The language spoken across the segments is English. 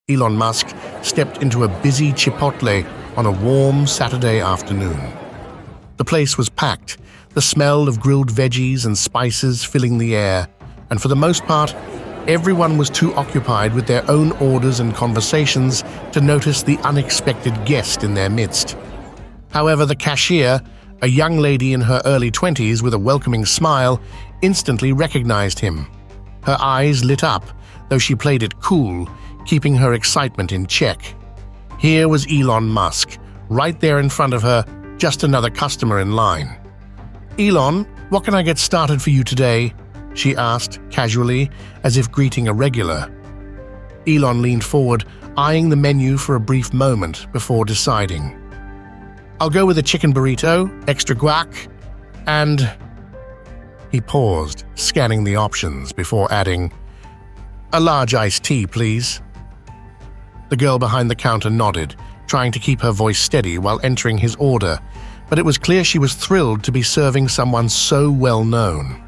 Elon Musk stepped into a busy Chipotle on a warm Saturday afternoon. The place was packed, the smell of grilled veggies and spices filling the air, and for the most part, everyone was too occupied with their own orders and conversations to notice the unexpected guest in their midst. However, the cashier, a young lady in her early 20s with a welcoming smile, instantly recognized him. Her eyes lit up, though she played it cool, keeping her excitement in check. Here was Elon Musk, right there in front of her, just another customer in line. "Elon, what can I get started for you today?" she asked, casually, as if greeting a regular. Elon leaned forward, eyeing the menu for a brief moment before deciding. "I'll go with a chicken burrito, extra guac, and..." He paused, scanning the options before adding, "A large iced tea, please." The girl behind the counter nodded, trying to keep her voice steady while entering his order, but it was clear she was thrilled to be serving someone so well known.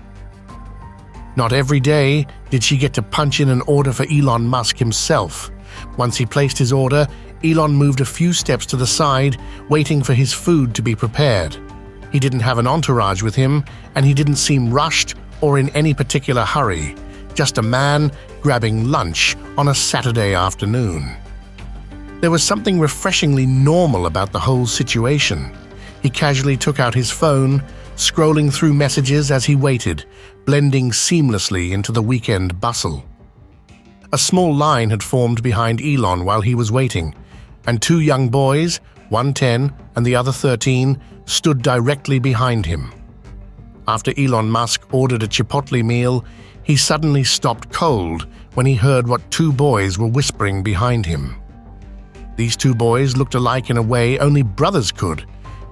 Not every day did she get to punch in an order for Elon Musk himself. Once he placed his order, Elon moved a few steps to the side, waiting for his food to be prepared. He didn't have an entourage with him, and he didn't seem rushed or in any particular hurry, just a man grabbing lunch on a Saturday afternoon. There was something refreshingly normal about the whole situation. He casually took out his phone, scrolling through messages as he waited, blending seamlessly into the weekend bustle. A small line had formed behind Elon while he was waiting, and two young boys, one 10 and the other 13, stood directly behind him. After Elon Musk ordered a Chipotle meal, he suddenly stopped cold when he heard what two boys were whispering behind him. These two boys looked alike in a way only brothers could,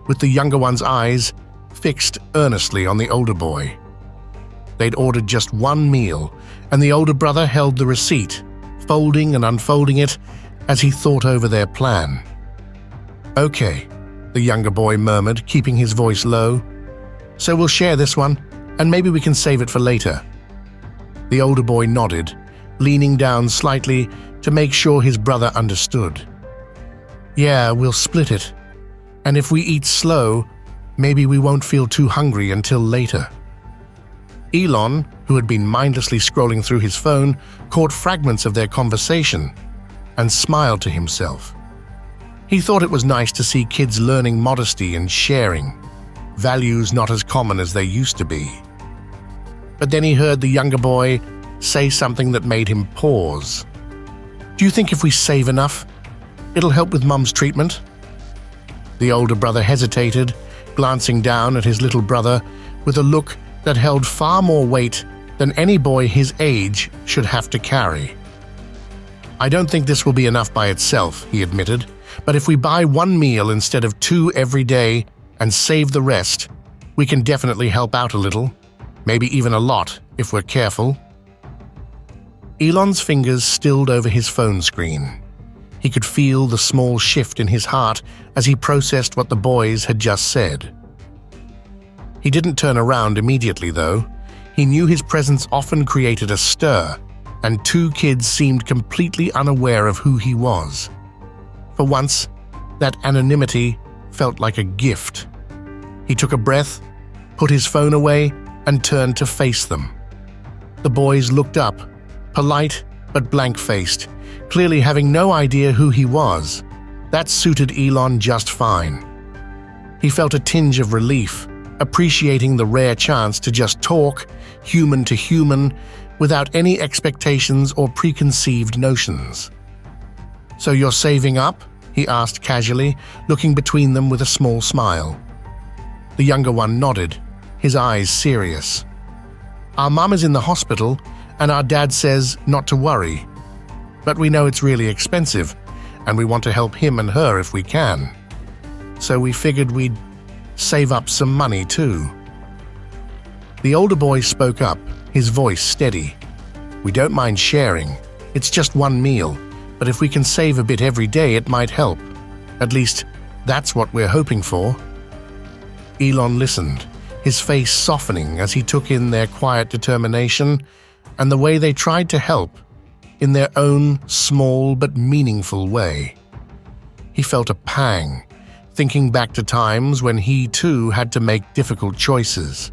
with the younger one's eyes fixed earnestly on the older boy. They'd ordered just one meal, and the older brother held the receipt, folding and unfolding it as he thought over their plan. "Okay," the younger boy murmured, keeping his voice low. "So we'll share this one, and maybe we can save it for later." The older boy nodded, leaning down slightly to make sure his brother understood. "Yeah, we'll split it. And if we eat slow, maybe we won't feel too hungry until later." Elon, who had been mindlessly scrolling through his phone, caught fragments of their conversation and smiled to himself. He thought it was nice to see kids learning modesty and sharing, values not as common as they used to be. But then he heard the younger boy say something that made him pause. "Do you think if we save enough, it'll help with Mum's treatment?" The older brother hesitated, glancing down at his little brother with a look that held far more weight than any boy his age should have to carry. "I don't think this will be enough by itself," he admitted, "but if we buy one meal instead of two every day and save the rest, we can definitely help out a little, maybe even a lot if we're careful." Elon's fingers stilled over his phone screen. He could feel the small shift in his heart as he processed what the boys had just said. He didn't turn around immediately, though. He knew his presence often created a stir, and two kids seemed completely unaware of who he was. For once, that anonymity felt like a gift. He took a breath, put his phone away, and turned to face them. The boys looked up, polite but blank-faced, clearly having no idea who he was. That suited Elon just fine. He felt a tinge of relief, appreciating the rare chance to just talk, human to human, without any expectations or preconceived notions. "So you're saving up?" he asked casually, looking between them with a small smile. The younger one nodded, his eyes serious. "Our mum is in the hospital, and our dad says not to worry. But we know it's really expensive, and we want to help him and her if we can. So we figured we'd save up some money too." The older boy spoke up, his voice steady. "We don't mind sharing. It's just one meal, but if we can save a bit every day, it might help. At least, that's what we're hoping for." Elon listened, his face softening as he took in their quiet determination and the way they tried to help, in their own small but meaningful way. He felt a pang, thinking back to times when he too had to make difficult choices.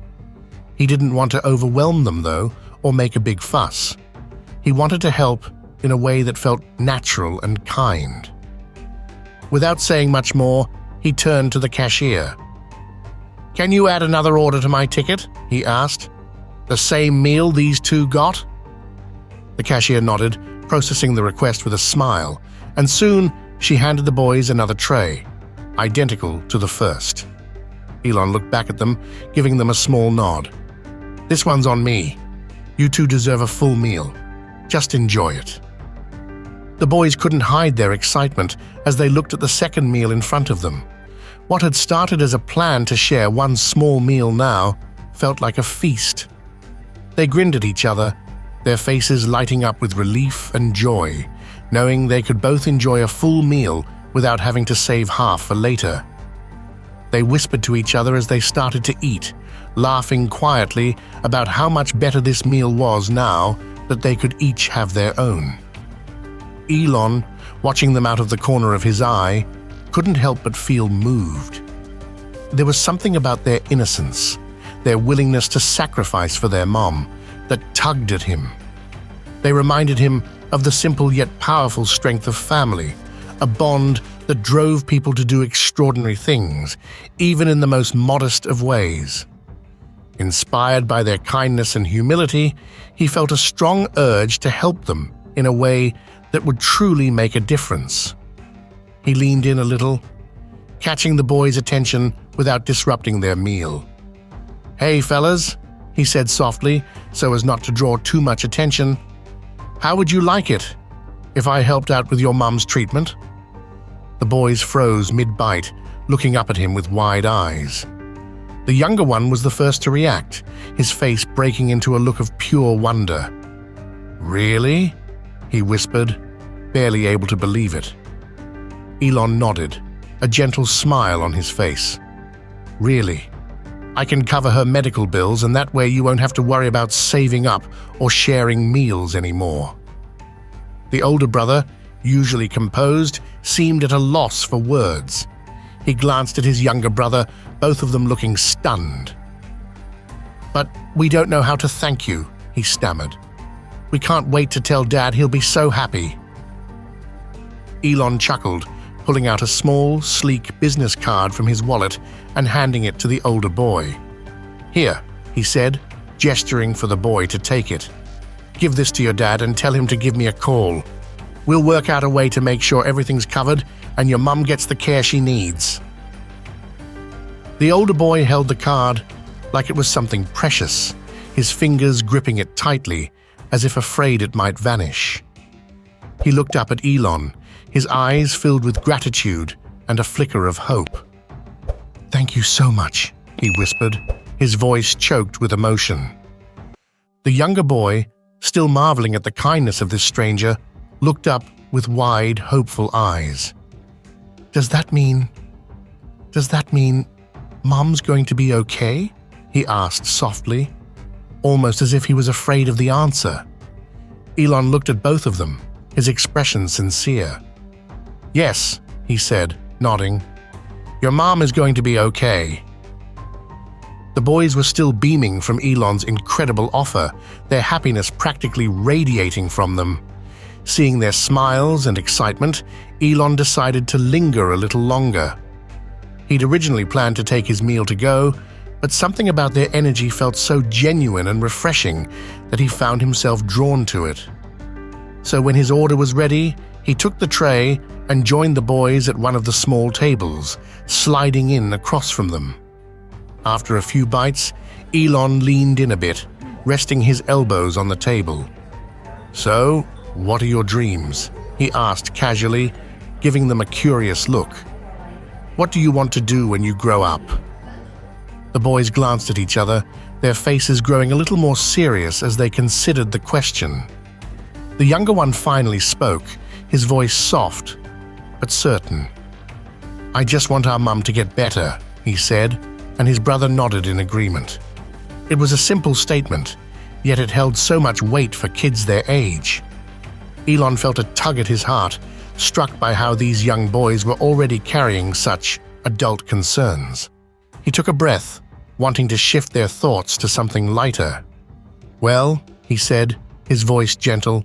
He didn't want to overwhelm them, though, or make a big fuss. He wanted to help in a way that felt natural and kind. Without saying much more, he turned to the cashier. "Can you add another order to my ticket?" he asked. "The same meal these two got?" The cashier nodded, processing the request with a smile, and soon she handed the boys another tray, identical to the first. Elon looked back at them, giving them a small nod. "This one's on me. You two deserve a full meal. Just enjoy it." The boys couldn't hide their excitement as they looked at the second meal in front of them. What had started as a plan to share one small meal now felt like a feast. They grinned at each other, their faces lighting up with relief and joy, knowing they could both enjoy a full meal without having to save half for later. They whispered to each other as they started to eat, laughing quietly about how much better this meal was now that they could each have their own. Elon, watching them out of the corner of his eye, couldn't help but feel moved. There was something about their innocence, their willingness to sacrifice for their mom, that tugged at him. They reminded him of the simple yet powerful strength of family, a bond that drove people to do extraordinary things, even in the most modest of ways. Inspired by their kindness and humility, he felt a strong urge to help them in a way that would truly make a difference. He leaned in a little, catching the boys' attention without disrupting their meal. "Hey, fellas," he said softly so as not to draw too much attention. "How would you like it if I helped out with your mum's treatment?" The boys froze mid-bite, looking up at him with wide eyes. The younger one was the first to react, his face breaking into a look of pure wonder. "Really?" he whispered, barely able to believe it. Elon nodded, a gentle smile on his face. "Really? I can cover her medical bills, and that way you won't have to worry about saving up or sharing meals anymore." The older brother, usually composed, seemed at a loss for words. He glanced at his younger brother, both of them looking stunned. "But we don't know how to thank you," he stammered. "We can't wait to tell Dad, he'll be so happy." Elon chuckled, pulling out a small, sleek business card from his wallet and handing it to the older boy. "Here," he said, gesturing for the boy to take it. "Give this to your dad and tell him to give me a call. We'll work out a way to make sure everything's covered and your mum gets the care she needs." The older boy held the card like it was something precious, his fingers gripping it tightly, as if afraid it might vanish. He looked up at Elon, his eyes filled with gratitude and a flicker of hope. "Thank you so much," he whispered, his voice choked with emotion. The younger boy, still marveling at the kindness of this stranger, looked up with wide, hopeful eyes. Does that mean Mom's going to be okay?" he asked softly, almost as if he was afraid of the answer. Elon looked at both of them, his expression sincere. "Yes," he said, nodding. "Your mom is going to be okay." The boys were still beaming from Elon's incredible offer, their happiness practically radiating from them. Seeing their smiles and excitement, Elon decided to linger a little longer. He'd originally planned to take his meal to go, but something about their energy felt so genuine and refreshing that he found himself drawn to it. So when his order was ready, he took the tray and joined the boys at one of the small tables, sliding in across from them. After a few bites, Elon leaned in a bit, resting his elbows on the table. "So, what are your dreams?" he asked casually, giving them a curious look. "What do you want to do when you grow up?" The boys glanced at each other, their faces growing a little more serious as they considered the question. The younger one finally spoke, his voice soft but certain. "I just want our mum to get better," he said, and his brother nodded in agreement. It was a simple statement, yet it held so much weight for kids their age. Elon felt a tug at his heart, struck by how these young boys were already carrying such adult concerns. He took a breath, wanting to shift their thoughts to something lighter. "Well," he said, his voice gentle,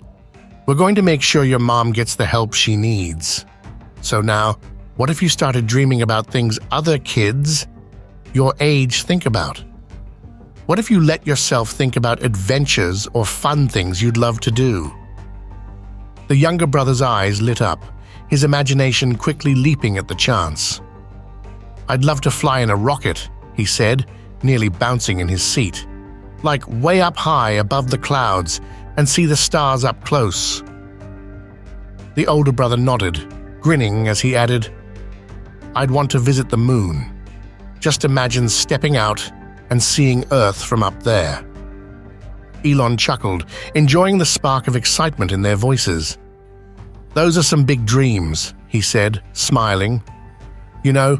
"we're going to make sure your mom gets the help she needs. So now, what if you started dreaming about things other kids your age think about? What if you let yourself think about adventures or fun things you'd love to do?" The younger brother's eyes lit up, his imagination quickly leaping at the chance. "I'd love to fly in a rocket," he said, nearly bouncing in his seat, "like way up high above the clouds and see the stars up close." The older brother nodded, grinning as he added, "I'd want to visit the moon. Just imagine stepping out and seeing Earth from up there." Elon chuckled, enjoying the spark of excitement in their voices. "Those are some big dreams," he said, smiling. "You know,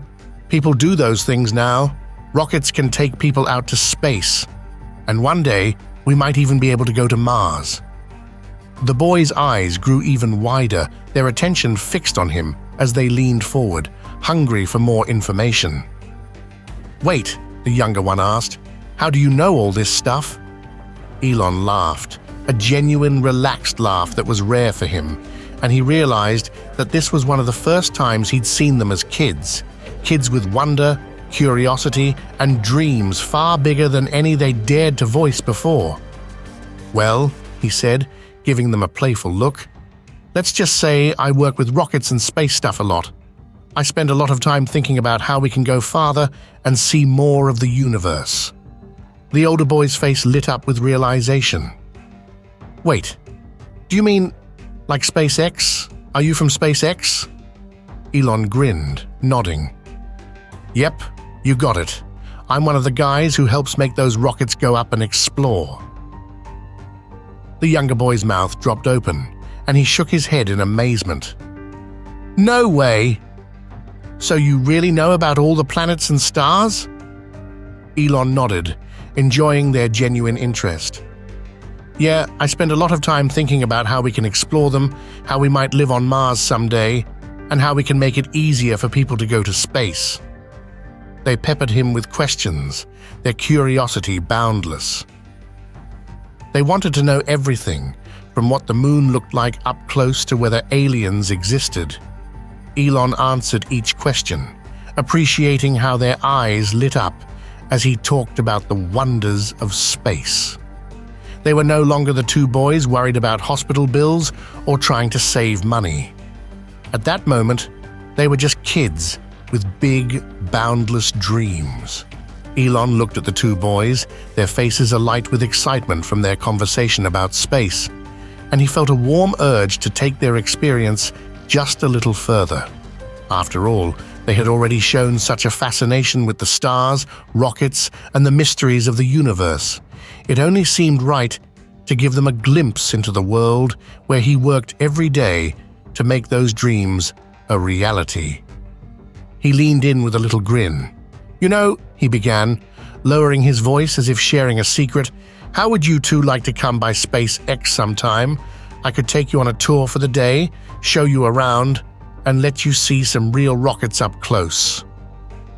people do those things now. Rockets can take people out to space. And one day, we might even be able to go to Mars." The boys' eyes grew even wider, their attention fixed on him as they leaned forward, hungry for more information. "Wait," the younger one asked, "how do you know all this stuff?" Elon laughed, a genuine, relaxed laugh that was rare for him, and he realized that this was one of the first times he'd seen them as kids with wonder, curiosity, and dreams far bigger than any they dared to voice before. "Well," he said, giving them a playful look, "let's just say I work with rockets and space stuff a lot. I spend a lot of time thinking about how we can go farther and see more of the universe." The older boy's face lit up with realization. "Wait, do you mean like SpaceX? Are you from SpaceX?" Elon grinned, nodding. "Yep, you got it. I'm one of the guys who helps make those rockets go up and explore." The younger boy's mouth dropped open, and he shook his head in amazement. "No way! So you really know about all the planets and stars?" Elon nodded, enjoying their genuine interest. "Yeah, I spend a lot of time thinking about how we can explore them, how we might live on Mars someday, and how we can make it easier for people to go to space." They peppered him with questions, their curiosity boundless. They wanted to know everything, from what the moon looked like up close to whether aliens existed. Elon answered each question, appreciating how their eyes lit up as he talked about the wonders of space. They were no longer the two boys worried about hospital bills or trying to save money. At that moment, they were just kids with big, boundless dreams. Elon looked at the two boys, their faces alight with excitement from their conversation about space, and he felt a warm urge to take their experience just a little further. After all, they had already shown such a fascination with the stars, rockets, and the mysteries of the universe. It only seemed right to give them a glimpse into the world where he worked every day to make those dreams a reality. He leaned in with a little grin. "You know," he began, lowering his voice as if sharing a secret, "how would you two like to come by SpaceX sometime? I could take you on a tour for the day, show you around, and let you see some real rockets up close."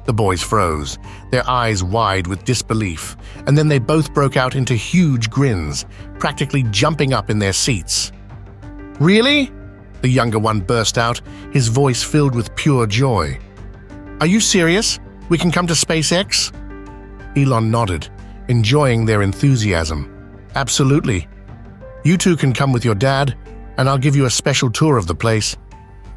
The boys froze, their eyes wide with disbelief, and then they both broke out into huge grins, practically jumping up in their seats. "Really?" the younger one burst out, his voice filled with pure joy. "Are you serious? We can come to SpaceX?" Elon nodded, enjoying their enthusiasm. "Absolutely. You two can come with your dad, and I'll give you a special tour of the place.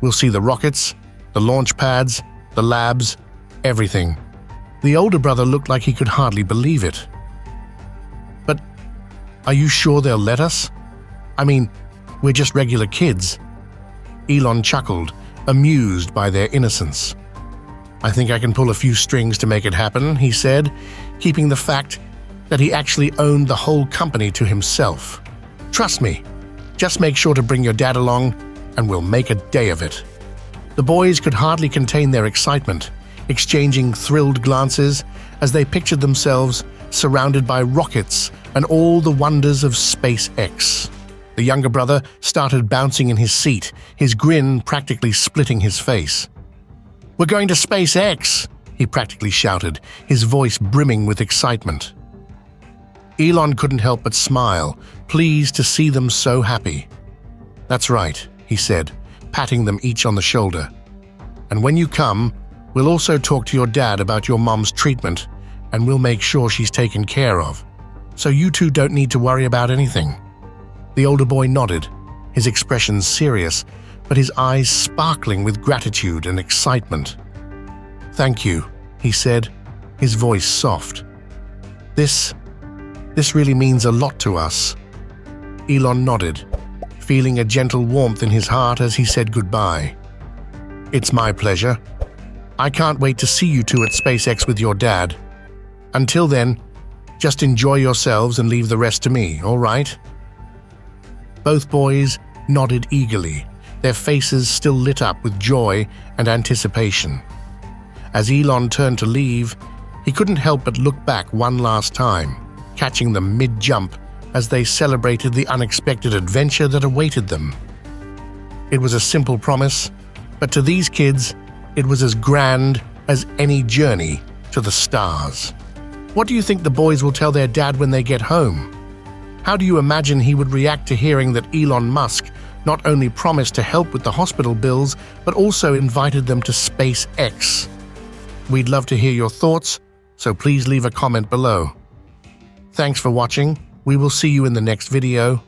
We'll see the rockets, the launch pads, the labs, everything." The older brother looked like he could hardly believe it. "But are you sure they'll let us? I mean, we're just regular kids." Elon chuckled, amused by their innocence. "I think I can pull a few strings to make it happen," he said, keeping the fact that he actually owned the whole company to himself. "Trust me, just make sure to bring your dad along, and we'll make a day of it." The boys could hardly contain their excitement, exchanging thrilled glances as they pictured themselves surrounded by rockets and all the wonders of SpaceX. The younger brother started bouncing in his seat, his grin practically splitting his face. "We're going to SpaceX!" he practically shouted, his voice brimming with excitement. Elon couldn't help but smile, pleased to see them so happy. "That's right," he said, patting them each on the shoulder. "And when you come, we'll also talk to your dad about your mom's treatment, and we'll make sure she's taken care of. So you two don't need to worry about anything." The older boy nodded, his expression serious, but his eyes sparkling with gratitude and excitement. "Thank you," he said, his voice soft. This really means a lot to us." Elon nodded, feeling a gentle warmth in his heart as he said goodbye. "It's my pleasure. I can't wait to see you two at SpaceX with your dad. Until then, just enjoy yourselves and leave the rest to me, all right?" Both boys nodded eagerly, their faces still lit up with joy and anticipation. As Elon turned to leave, he couldn't help but look back one last time, catching them mid-jump as they celebrated the unexpected adventure that awaited them. It was a simple promise, but to these kids, it was as grand as any journey to the stars. What do you think the boys will tell their dad when they get home? How do you imagine he would react to hearing that Elon Musk not only promised to help with the hospital bills, but also invited them to SpaceX? We'd love to hear your thoughts, so please leave a comment below. Thanks for watching. We will see you in the next video.